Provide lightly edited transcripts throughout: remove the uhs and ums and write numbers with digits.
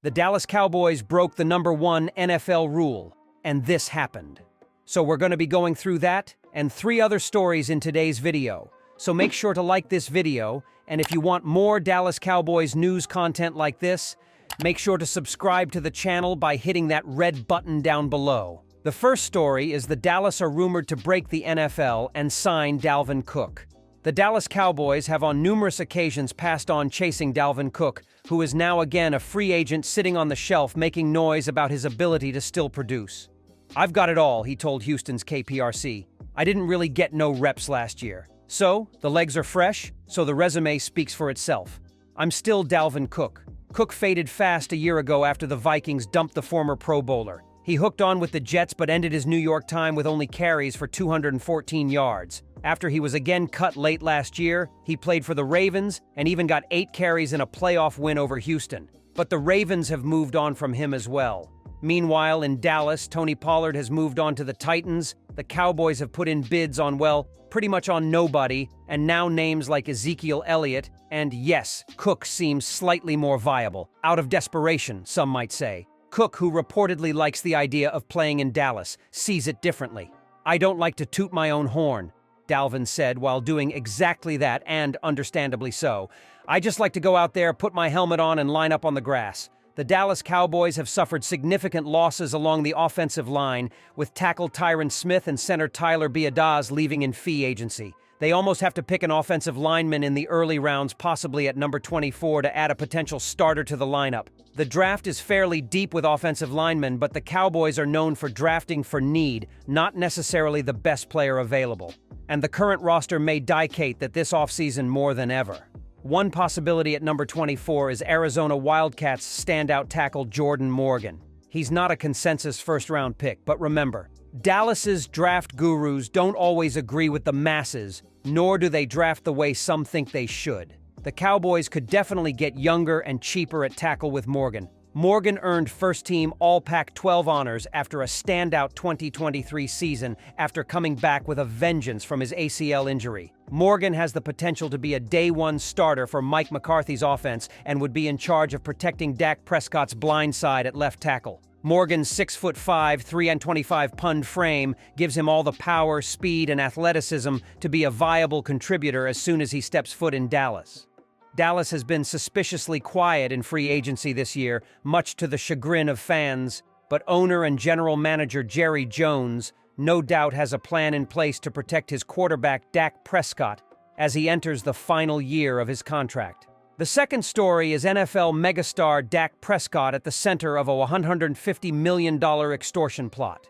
The Dallas Cowboys broke the #1 NFL rule, and this happened. So we're going to be going through that and 3 other stories in today's video. So make sure to like this video, and if you want more Dallas Cowboys news content like this, make sure to subscribe to the channel by hitting that red button down below. The first story is the Dallas are rumored to break the NFL and sign Dalvin Cook. The Dallas Cowboys have on numerous occasions passed on chasing Dalvin Cook, who is now again a free agent sitting on the shelf making noise about his ability to still produce. "I've got it all," he told Houston's KPRC. "I didn't really get no reps last year. So, the legs are fresh, so the resume speaks for itself. I'm still Dalvin Cook." Cook faded fast a year ago after the Vikings dumped the former Pro Bowler. He hooked on with the Jets but ended his New York time with only carries for 214 yards. After he was again cut late last year, he played for the Ravens and even got 8 carries in a playoff win over Houston. But the Ravens have moved on from him as well. Meanwhile, in Dallas, Tony Pollard has moved on to the Titans. The Cowboys have put in bids on, well, pretty much on nobody, and now names like Ezekiel Elliott, and yes, Cook seems slightly more viable. Out of desperation, some might say. Cook, who reportedly likes the idea of playing in Dallas, sees it differently. "I don't like to toot my own horn," Dalvin said while doing exactly that, and understandably so. "I just like to go out there, put my helmet on, and line up on the grass." The Dallas Cowboys have suffered significant losses along the offensive line, with tackle Tyron Smith and center Tyler Biadasz leaving in free agency. They almost have to pick an offensive lineman in the early rounds, possibly at number 24, to add a potential starter to the lineup. The draft is fairly deep with offensive linemen, but the Cowboys are known for drafting for need, not necessarily the best player available. And the current roster may dictate that this offseason more than ever. One possibility at number 24 is Arizona Wildcats standout tackle Jordan Morgan. He's not a consensus first-round pick, but remember, Dallas's draft gurus don't always agree with the masses, nor do they draft the way some think they should. The Cowboys could definitely get younger and cheaper at tackle with Morgan. Morgan earned first-team All-Pac-12 honors after a standout 2023 season after coming back with a vengeance from his ACL injury. Morgan has the potential to be a day-one starter for Mike McCarthy's offense and would be in charge of protecting Dak Prescott's blind side at left tackle. Morgan's 6'5", 325-pound frame gives him all the power, speed, and athleticism to be a viable contributor as soon as he steps foot in Dallas. Dallas has been suspiciously quiet in free agency this year, much to the chagrin of fans, but owner and general manager Jerry Jones no doubt has a plan in place to protect his quarterback Dak Prescott as he enters the final year of his contract. The second story is NFL megastar Dak Prescott at the center of a $150 million extortion plot.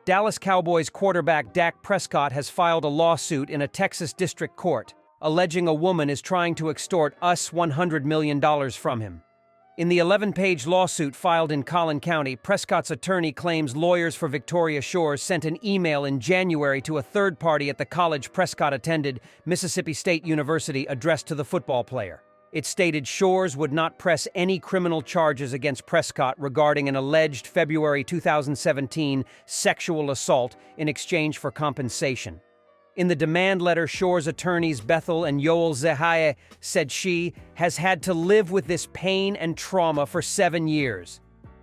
Dallas Cowboys quarterback Dak Prescott has filed a lawsuit in a Texas district court, alleging a woman is trying to extort $100 million from him. In the 11-page lawsuit filed in Collin County, Prescott's attorney claims lawyers for Victoria Shores sent an email in January to a third party at the college Prescott attended, Mississippi State University, addressed to the football player. It stated Shores would not press any criminal charges against Prescott regarding an alleged February 2017 sexual assault in exchange for compensation. In the demand letter, Shores' attorneys Bethel and Yoel Zehaye said she has had to live with this pain and trauma for 7 years.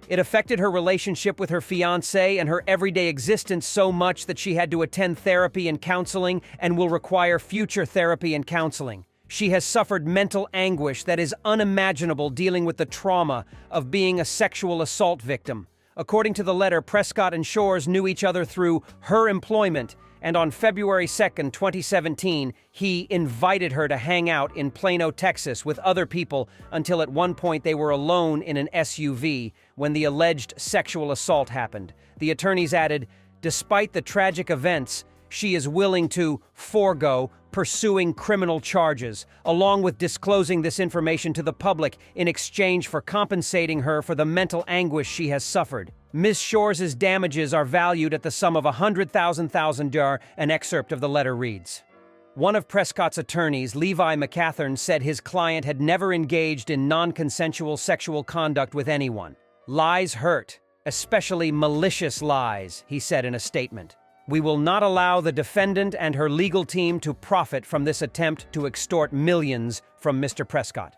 It affected her relationship with her fiancé and her everyday existence so much that she had to attend therapy and counseling and will require future therapy and counseling. She has suffered mental anguish that is unimaginable dealing with the trauma of being a sexual assault victim. According to the letter, Prescott and Shores knew each other through her employment, and on February 2, 2017, he invited her to hang out in Plano, Texas with other people until at one point they were alone in an SUV when the alleged sexual assault happened. The attorneys added, despite the tragic events, she is willing to forego pursuing criminal charges, along with disclosing this information to the public in exchange for compensating her for the mental anguish she has suffered. Ms. Shores' damages are valued at the sum of $100,000, an excerpt of the letter reads. One of Prescott's attorneys, Levi McCathern, said his client had never engaged in non-consensual sexual conduct with anyone. Lies hurt, especially malicious lies, he said in a statement. We will not allow the defendant and her legal team to profit from this attempt to extort millions from Mr. Prescott.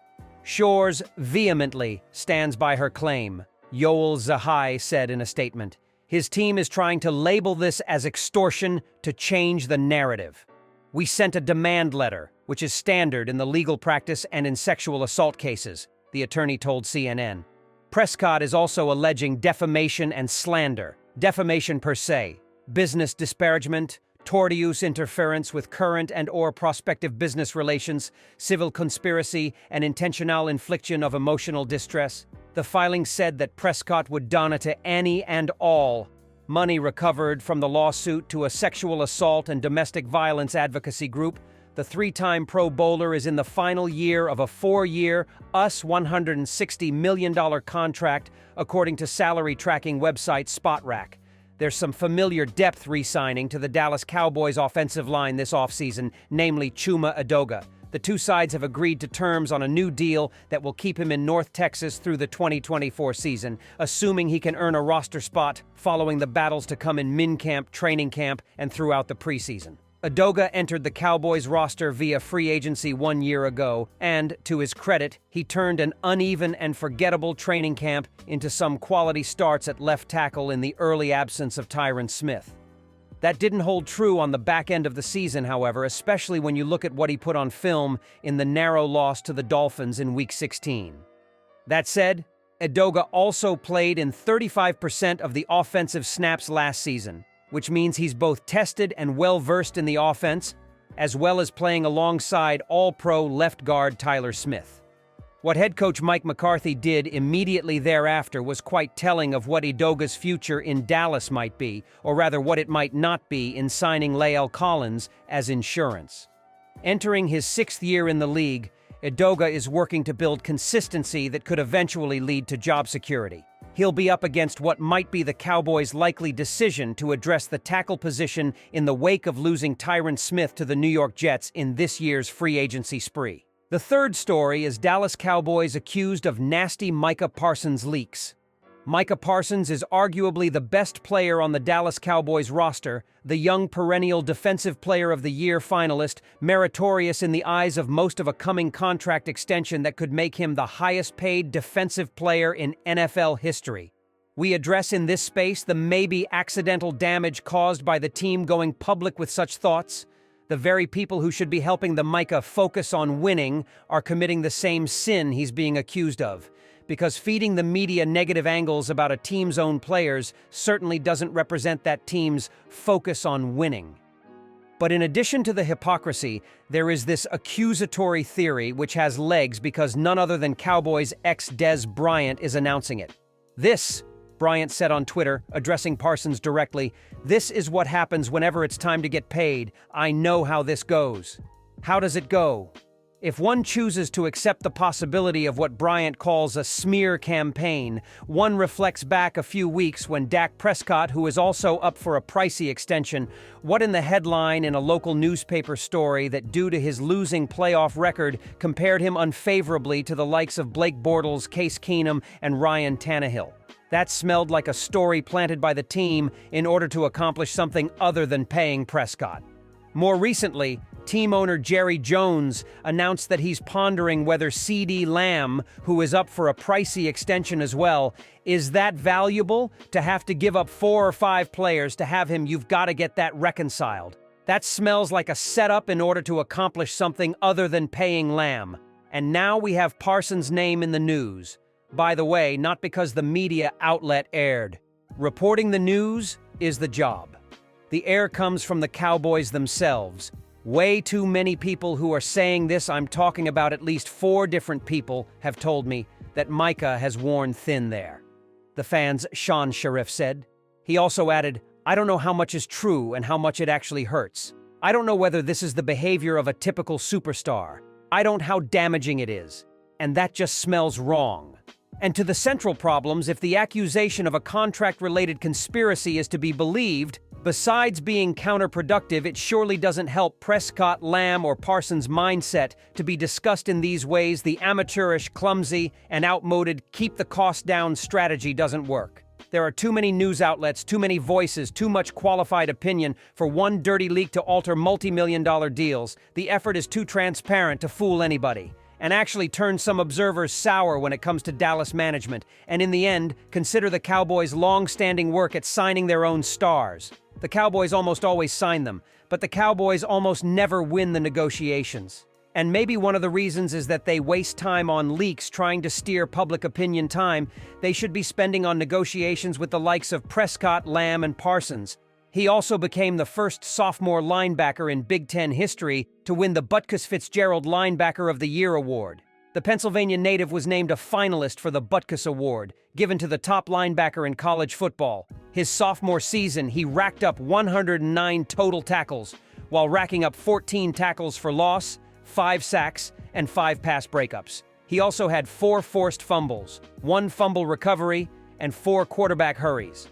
Shores vehemently stands by her claim, Yoel Zahai said in a statement. His team is trying to label this as extortion to change the narrative. We sent a demand letter, which is standard in the legal practice and in sexual assault cases, the attorney told CNN. Prescott is also alleging defamation and slander. Defamation per se, business disparagement, tortious interference with current and/or prospective business relations, civil conspiracy, and intentional infliction of emotional distress. The filing said that Prescott would don it to any and all money recovered from the lawsuit to a sexual assault and domestic violence advocacy group. The three-time Pro Bowler is in the final year of a 4-year, $160 million contract, according to salary tracking website SpotRack. There's some familiar depth re-signing to the Dallas Cowboys offensive line this offseason, namely Chuma Edoga. The two sides have agreed to terms on a new deal that will keep him in North Texas through the 2024 season, assuming he can earn a roster spot following the battles to come in minicamp, training camp, and throughout the preseason. Edoga entered the Cowboys roster via free agency 1 year ago, and, to his credit, he turned an uneven and forgettable training camp into some quality starts at left tackle in the early absence of Tyron Smith. That didn't hold true on the back end of the season, however, especially when you look at what he put on film in the narrow loss to the Dolphins in Week 16. That said, Edoga also played in 35% of the offensive snaps last season, which means he's both tested and well-versed in the offense, as well as playing alongside All-Pro left guard Tyler Smith. What head coach Mike McCarthy did immediately thereafter was quite telling of what Edoga's future in Dallas might be, or rather what it might not be in signing Lael Collins as insurance. Entering his 6th year in the league, Edoga is working to build consistency that could eventually lead to job security. He'll be up against what might be the Cowboys' likely decision to address the tackle position in the wake of losing Tyron Smith to the New York Jets in this year's free agency spree. The third story is Dallas Cowboys accused of nasty Micah Parsons leaks. Micah Parsons is arguably the best player on the Dallas Cowboys roster, the young perennial Defensive Player of the Year finalist, meritorious in the eyes of most of a coming contract extension that could make him the highest-paid defensive player in NFL history. We address in this space the maybe accidental damage caused by the team going public with such thoughts. The very people who should be helping the Micah focus on winning are committing the same sin he's being accused of, because feeding the media negative angles about a team's own players certainly doesn't represent that team's focus on winning. But in addition to the hypocrisy, there is this accusatory theory which has legs because none other than Cowboys ex-Dez Bryant is announcing it. This, Bryant said on Twitter, addressing Parsons directly, "This is what happens whenever it's time to get paid. I know how this goes." How does it go? If one chooses to accept the possibility of what Bryant calls a smear campaign, one reflects back a few weeks when Dak Prescott, who is also up for a pricey extension, what in the headline in a local newspaper story that due to his losing playoff record compared him unfavorably to the likes of Blake Bortles, Case Keenum, and Ryan Tannehill. That smelled like a story planted by the team in order to accomplish something other than paying Prescott. More recently, team owner Jerry Jones announced that he's pondering whether CeeDee Lamb, who is up for a pricey extension as well, is that valuable to have to give up 4 or 5 players to have him. You've got to get that reconciled. That smells like a setup in order to accomplish something other than paying Lamb. And now we have Parsons' name in the news. By the way, not because the media outlet aired. Reporting the news is the job. The air comes from the Cowboys themselves. Way too many people who are saying this, I'm talking about at least 4 different people, have told me that Micah has worn thin there. The fan's Sean Sharif said. He also added, "I don't know how much is true and how much it actually hurts. I don't know whether this is the behavior of a typical superstar. I don't know how damaging it is. And that just smells wrong." And to the central problems, if the accusation of a contract-related conspiracy is to be believed, besides being counterproductive, it surely doesn't help Prescott, Lamb, or Parsons' mindset to be discussed in these ways. The amateurish, clumsy, and outmoded keep-the-cost-down strategy doesn't work. There are too many news outlets, too many voices, too much qualified opinion for one dirty leak to alter multi-million-dollar deals. The effort is too transparent to fool anybody. and actually turned some observers sour when it comes to Dallas management, and in the end, consider the Cowboys' long-standing work at signing their own stars. The Cowboys almost always sign them, but the Cowboys almost never win the negotiations. And maybe one of the reasons is that they waste time on leaks trying to steer public opinion time they should be spending on negotiations with the likes of Prescott, Lamb, and Parsons. He also became the first sophomore linebacker in Big Ten history to win the Butkus-Fitzgerald Linebacker of the Year award. The Pennsylvania native was named a finalist for the Butkus Award, given to the top linebacker in college football. His sophomore season, he racked up 109 total tackles, while racking up 14 tackles for loss, 5 sacks, and 5 pass breakups. He also had 4 forced fumbles, 1 fumble recovery, and 4 quarterback hurries.